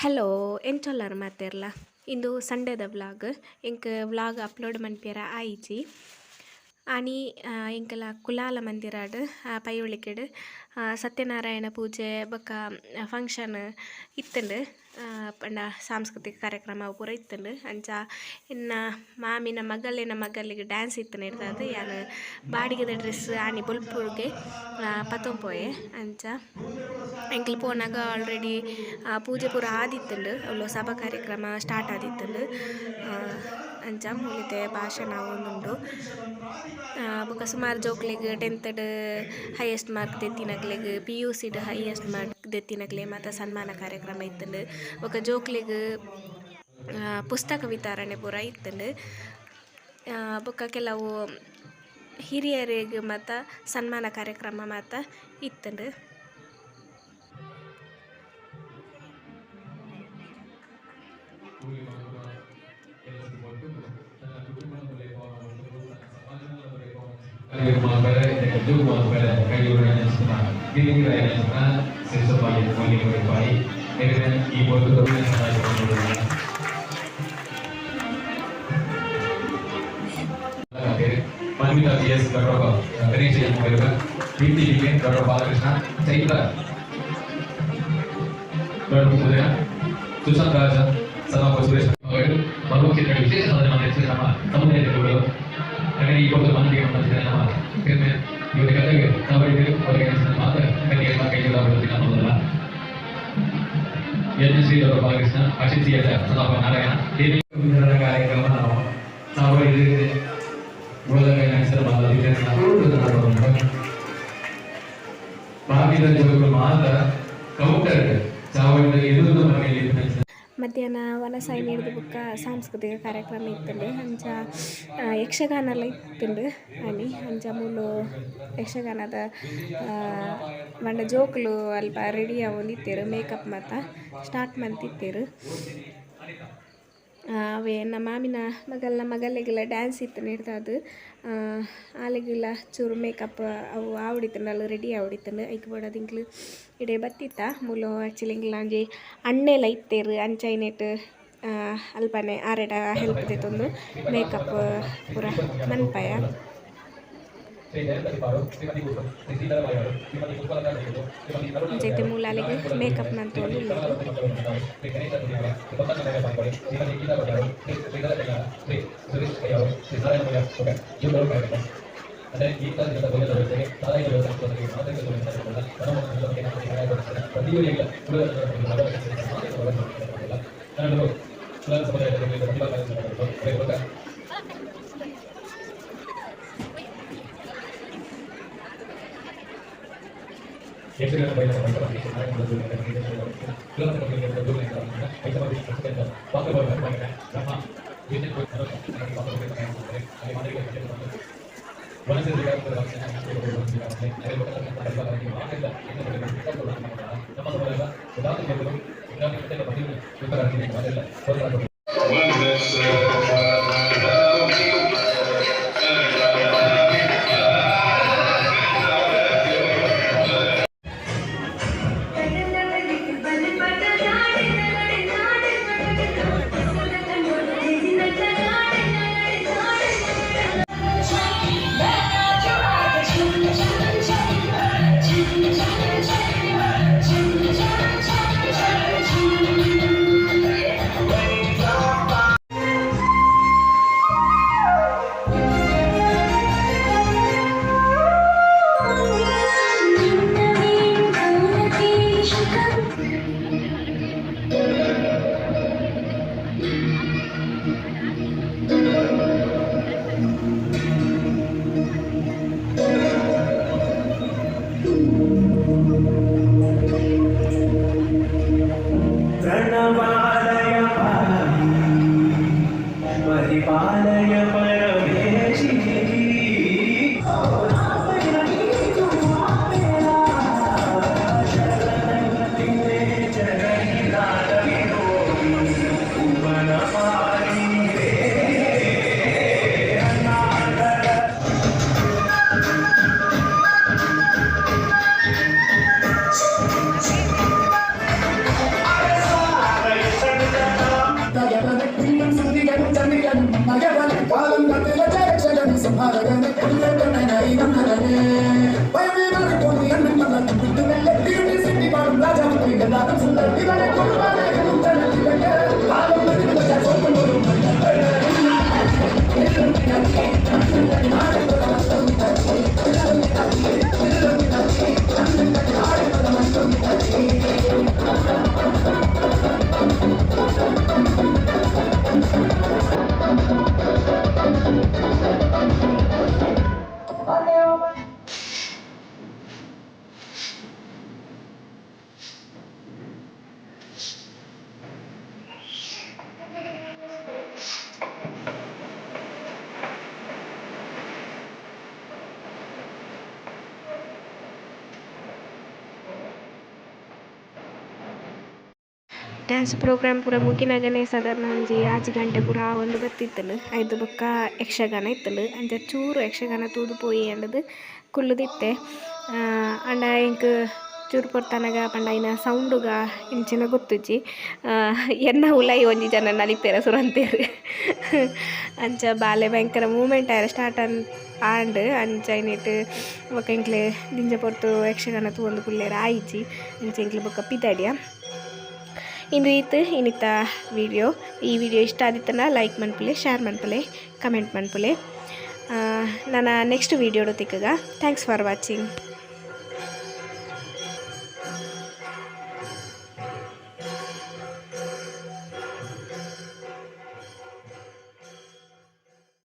Hello ಎಂಚೊಲ್ಲಾರು ಮಾತೆರ್ಲ ಇಂದು ಸಂಡೇದ vlog ಎಂಕ್ vlog upload ಮನ್ಪೆರ ಆಯಿಜಿ ಆನಿ ಎಂಕಲ ಕುಲಾಲ ಮಂದಿರಾಡ್ ಪೈಯೊಳಿಕೆಡ್ ಸತ್ಯನಾರಾಯಣ ಪೂಜೆ ಬೊಕ್ಕ ಫಂಕ್ಷನ್ ಇತ್ತಂಡು ಪಂಡ ಸಾಂಸ್ಕೃತಿಕ ಕಾರ್ಯಕ್ರಮ ಪೂರ ಇತ್ತಂಡು ಅಂಚ ಇನ್ನ ಮಾಮಿನ ಮಗಲಿಗೆ ಡ್ಯಾನ್ಸ್ ಇತ್ತನೆ ಇರ್ತದೆ ಯಾನು ಬಾಡಿಗೆದ ಡ್ರೆಸ್ ಆನಿ ಬೊಲ್ಪುರ್ಗೆ ಪತೊಂಪೋಯೆ ಅಂಚ ಎಂಕ್ಲು ಪೋನಾಗ ಆಲ್ರೆಡಿ ಪೂಜೆ ಪೂರ ಆದಿತ್ತಂಡು ಅವಳು ಸಭಾ ಕಾರ್ಯಕ್ರಮ ಸ್ಟಾರ್ಟ್ ಆದಿತ್ತಂಡು ಅಂಚ ಮೂಲಿತೆ ಭಾಷಣ ಒಂದುಂಡು ಬೊಕ ಸುಮಾರು ಜೋಕ್ಲೆಗ್ 10th ಹೈಯೆಸ್ಟ್ ಮಾರ್ಕ್ ದೆತ್ತಿನಕ್ಲೆಗ್ PUC'd ಹೈಯೆಸ್ಟ್ ಮಾರ್ಕ್ ದೆತ್ತಿನಕ್ಲೆ ಮಾತ ಸನ್ಮಾನ ಕಾರ್ಯಕ್ರಮ ಇತ್ತಂಡು ಬೊಕ ಜೋಕ್ಲೆಗ್ ಪುಸ್ತಕ ವಿತರಣೆ ಪೂರ ಇತ್ತಂಡು ಬೊಕ ಕೆಲವು ಹಿರಿಯರಿಗೆ ಮಾತ ಸನ್ಮಾನ ಕಾರ್ಯಕ್ರಮ ಮಾತ ಇತ್ತಂಡು. ಮಧ್ಯಾಹ್ನ ವನಸಾಯಿ ನೀಡಿದ ಬುಕ್ಕ ಸಾಂಸ್ಕೃತಿಕ ಕಾರ್ಯಕ್ರಮ ಇತ್ತಂಡು ಅಂಚ ಯಕ್ಷಗಾನ ಎಲ್ಲ ಇತ್ತಂಡು ಆನಿ ಅಂಚ ಮೂಲು ಯಕ್ಷಗಾನದ ಮಂಡ ಜೋಕುಲು ಅಲ್ಪ ರೆಡಿ ಆವೊಂದಿತ್ತೇರು ಮೇಕಪ್ ಮಾತ ಸ್ಟಾರ್ಟ್ ಮಂತಿತ್ತೇರು ಅವೇ ನಮ್ಮ ಮಾಮಿನ ಮಗಲಿಗೆಲ್ಲ ಡ್ಯಾನ್ಸ್ ಇತ್ತು ನೀಡ್ತದು ಆಲೆಗೆಲ್ಲ ಚೂರು ಮೇಕಪ್ ಅವು ಆವಡಿತ್ತಂಡು ಅಲ್ಲಿ ರೆಡಿ ಆವಡಿತ್ತಂಡು ಐಕ್ ಬೋಡದು ಇಂಕ್ಲು ಇಡೇ ಬತ್ತಿತ್ತ ಮೂಲು ಆ್ಯಕ್ಚುಲಿ ಇಂಕ್ಲ ಅಂಜಿ ಅಣ್ಣೆಲ್ಲ ಇತ್ತೇರು ಅಂಚೈನೆಟ್ ಅಲ್ಪನೆ ಆರೆಡ ಹೆಲ್ಪ್ ದೆತ್ತೊಂದು ಮೇಕಪ್ ಪೂರ ಮನ್ಪಯ ಅಂಚೈತೆ ಮೂಲಾಲಿಗೆ ಮೇಕಪ್ ಮಂತೊಂದು ಡ್ಯಾನ್ಸ್ ಪ್ರೋಗ್ರಾಮ್ ಪೂರ ಮುಗಿನಾಗನೇ ಸಾಧಾರಣ ಒಂಜಿ ಆಜಿ ಗಂಟೆ ಪೂರ ಒಂದು ಬತ್ತಿತ್ತಲು ಐದು ಬೊಕ್ಕ ಯಕ್ಷಗಾನ ಇತ್ತಲು ಅಂಚ ಚೂರು ಯಕ್ಷಗಾನ ತೂದು ಪೋಯಿ ಅಂಡದು ಕುಲ್ಲುದಿತ್ತೆ ಅಂಡ ಇಂಕ್ ಚೂರು ಪೊರ್ತನಗ ಪಂಡ ಐನ ಸೌಂಡುಗ ಇಂಚಿನ ಗೊತ್ತುಜಿ ಎನ್ನ ಉಲಾಯಿ ಒಂಜಿ ಜನ ನಲಿಪೇರ ಸುರಂತೇರು ಅಂಚ ಬಾಲೆ ಭಯಂಕರ ಮೂಮೆಂಟ್ ಆಯ್ರ ಸ್ಟಾರ್ಟ್ ಆಂಡ್ ಅಂಚ ಐನಿಟ್ಟು ಬೊಕ್ಕ ಇಂಕ್ಲೆ ದಿಂಜ ಪೊರ್ತು ಯಕ್ಷಗಾನ ತೂವೊಂದು ಕುಲ್ಲೇರ ಆಯ್ಜಿ ಅಂಚ ಇಂಕ್ಲೆ ಬೊಕ್ಕ ಪಿದಾಡಿಯ ಇಂದು ಇನ್ನಿತ್ತ ವಿಡಿಯೋ ಈ ವಿಡಿಯೋ ಇಷ್ಟ ಆದಿತ್ತನ ಲೈಕ್ ಮನ್ಪುಲೆ ಶೇರ್ ಮನ್ಪುಲೆ ಕಮೆಂಟ್ ಮನ್ಪುಲೆ ನನ್ನ ನೆಕ್ಸ್ಟ್ ವಿಡಿಯೋಡು ತಿಕ್ಕಗ ಥ್ಯಾಂಕ್ಸ್ ಫಾರ್ ವಾಚಿಂಗ್.